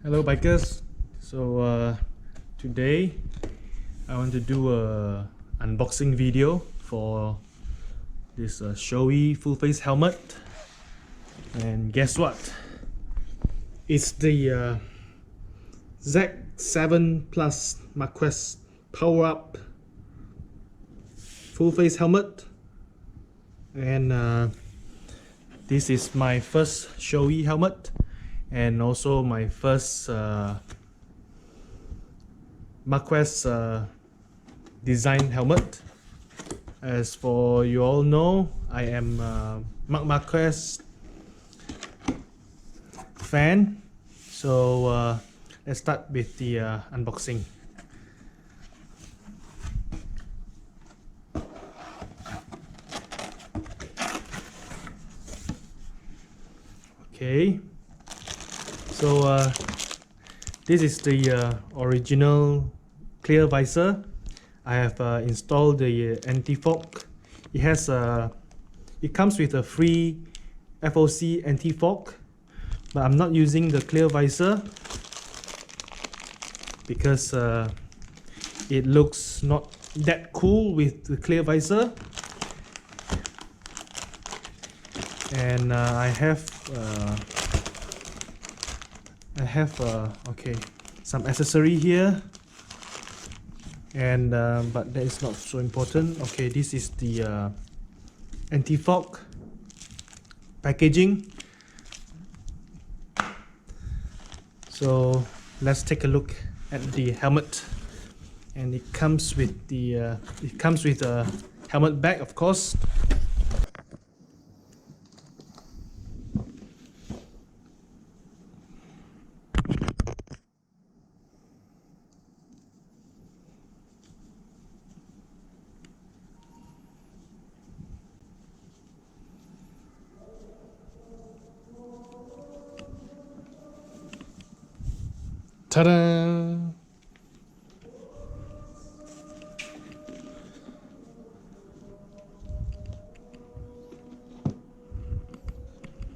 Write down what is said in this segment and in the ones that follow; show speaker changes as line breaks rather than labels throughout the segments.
Hello bikers. Today I want to do a unboxing video for this Shoei full face helmet, and guess what, it's the Z7 Plus Marquez power up full face helmet, and this is my first Shoei helmet and also my first Marquez design helmet. As for you all know, I am Marquez fan, so let's start with the unboxing. Okay, so this is the original clear visor. I have installed the anti-fog. It comes with a free FOC anti-fog, but I'm not using the clear visor because it looks not that cool with the clear visor. And I have some accessory here, and but that is not so important. Okay, this is the anti-fog packaging. So let's take a look at the helmet, and it comes with a helmet bag, of course. Ta-da!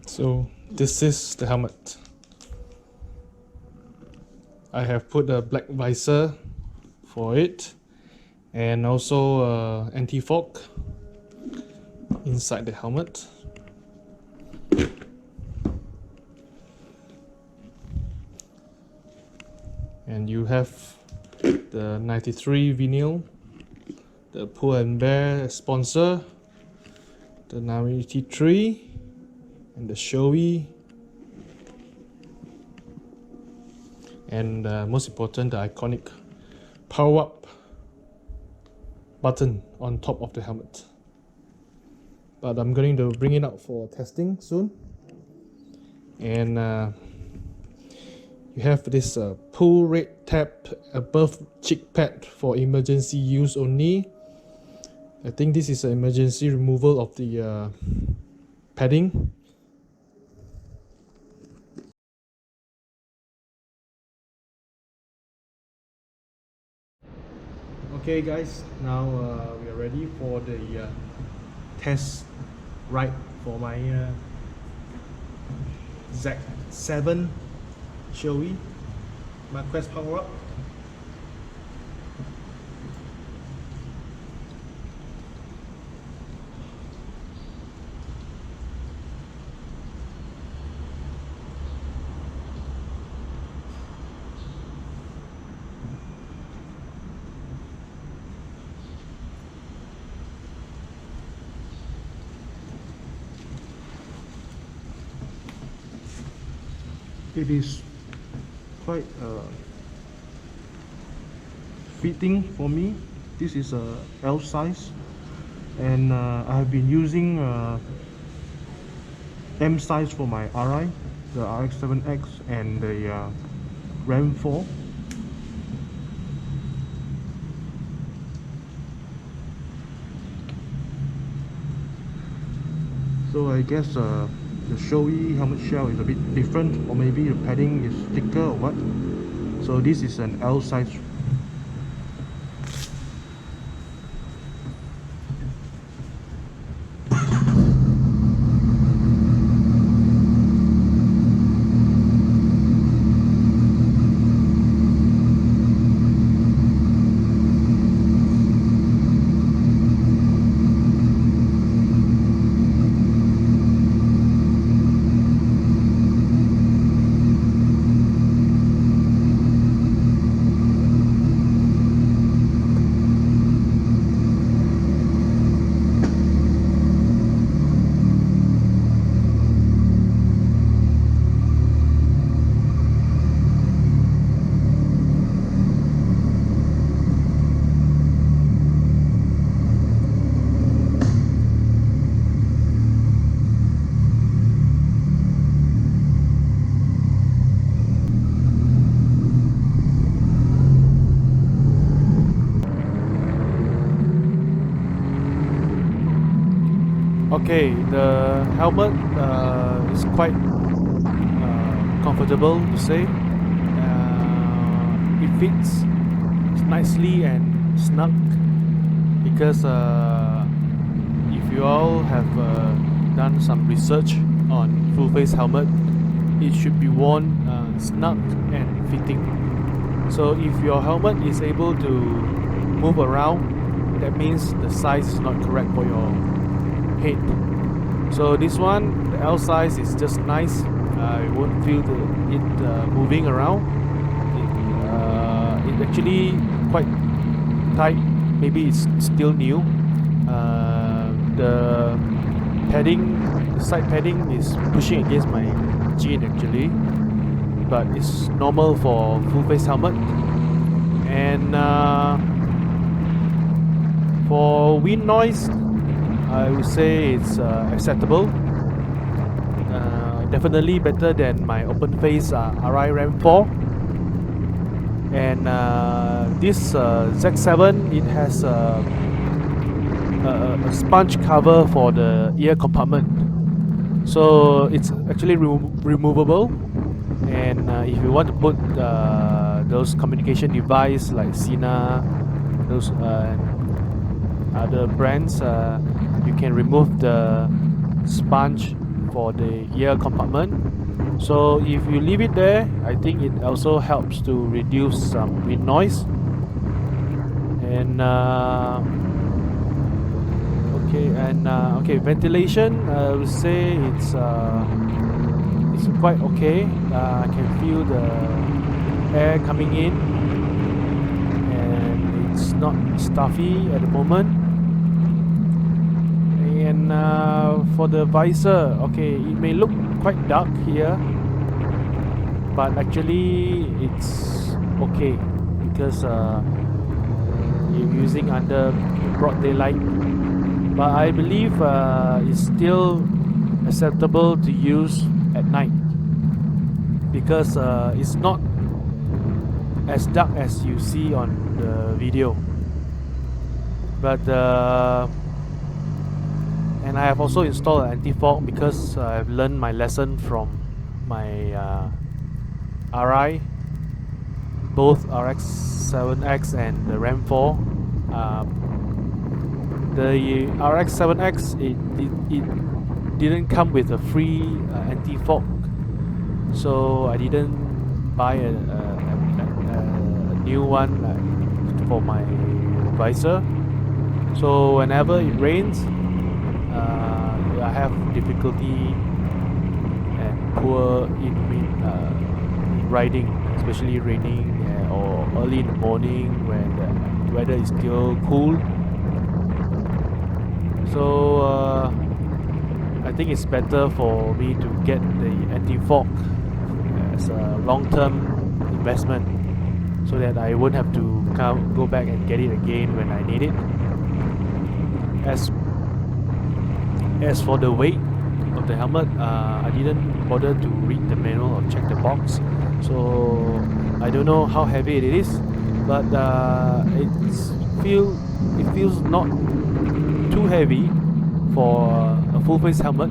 So this is the helmet. I have put a black visor for it, and also anti-fog inside the helmet. And you have the 93 vinyl, the Pull and Bear sponsor, the 93, and the Shoei, and most important, the iconic power up button on top of the helmet. But I'm going to bring it out for testing soon. And you have this pull red tab above cheek pad for emergency use only. I think this is an emergency removal of the padding. Okay guys, now we are ready for the test ride for my Z7 Shoei Marquez power up. It is quite fitting for me. This is a L size, and I have been using M size for my RI, the RX-7X and the Ram 4. So I guess the Shoei helmet shell is a bit different, or maybe the padding is thicker or what. So this is an L size. Okay, the helmet is quite comfortable to say. It fits nicely and snug because if you all have done some research on full face helmet, it should be worn snug and fitting. So if your helmet is able to move around, that means the size is not correct for your head. So this one, the L size is just nice. I won't feel it moving around. It actually quite tight. Maybe it's still new. The padding, the side padding is pushing against my jean actually, but it's normal for full face helmet. And for wind noise, I would say it's acceptable. Definitely better than my open face RI Ram 4. And this Z7, it has a sponge cover for the ear compartment, so it's actually removable. And if you want to put those communication device like Sina, those other brands, you can remove the sponge for the ear compartment. So if you leave it there, I think it also helps to reduce some wind noise. And okay, ventilation, I would say it's quite okay. I can feel the air coming in, and it's not stuffy at the moment. And for the visor, okay, it may look quite dark here, but actually it's okay because you're using under broad daylight. But I believe it's still acceptable to use at night because it's not as dark as you see on the video. But and I have also installed an anti-fog because I've learned my lesson from my RI, both RX-7X and the Ram 4. The RX-7X, it didn't come with a free anti-fog, so I didn't buy a new one for my visor. So whenever it rains, I have difficulty and poor in riding, especially raining or early in the morning when the weather is still cool. So I think it's better for me to get the anti-fog as a long-term investment, so that I won't have to go back and get it again when I need it. As for the weight of the helmet, I didn't bother to read the manual or check the box, so I don't know how heavy it is, but it feels not too heavy for a full face helmet.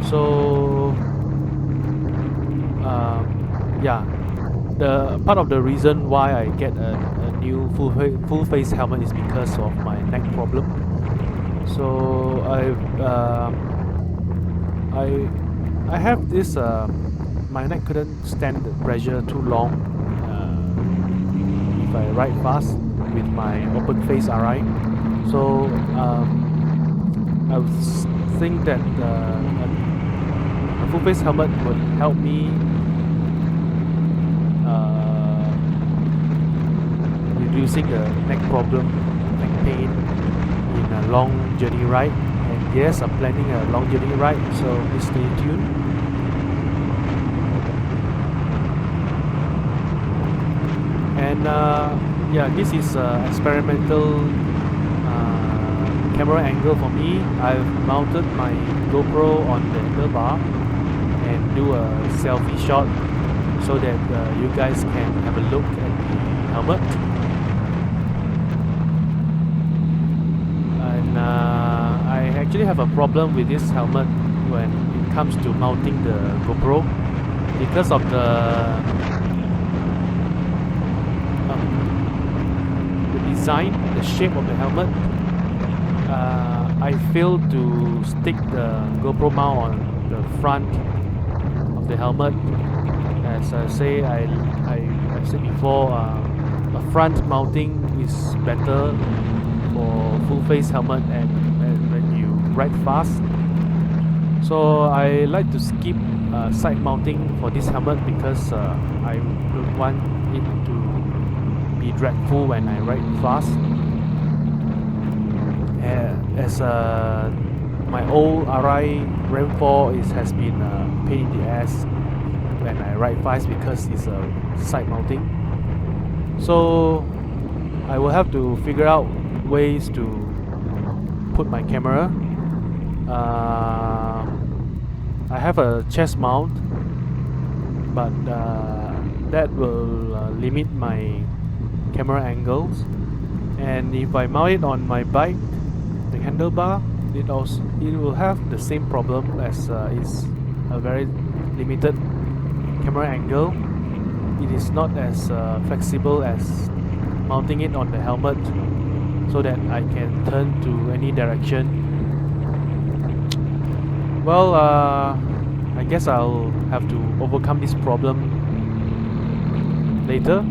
So yeah, the part of the reason why I get a new full face helmet is because of my neck problem. So I have this my neck couldn't stand the pressure too long if I ride fast with my open face RI. So I would think that a full face helmet would help me reducing the neck problem, neck pain in a long journey ride. And yes, I'm planning a long journey ride, so please stay tuned. And yeah, this is experimental camera angle for me. I've mounted my GoPro on the handlebar and do a selfie shot so that you guys can have a look at the helmet. And I
actually have a problem with this helmet when it comes to mounting the GoPro because of the design, the shape of the helmet. I failed to stick the GoPro mount on the front of the helmet. As I said before, a front mounting is better for full face helmet and when you ride fast. So I like to skip side mounting for this helmet because I don't want it to be dreadful when I ride fast. As my old RI Ram 4 has been a pain in the ass when I ride fast because it's a side mounting. So I will have to figure out ways to put my camera. I have a chest mount, but that will limit my camera angles. And if I mount it on my bike, the handlebar, it will have the same problem as it's a very limited camera angle. It is not as flexible as mounting it on the helmet so that I can turn to any direction. Well, I guess I'll have to overcome this problem later.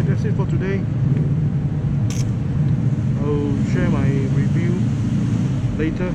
That's it for today. I'll share my review later.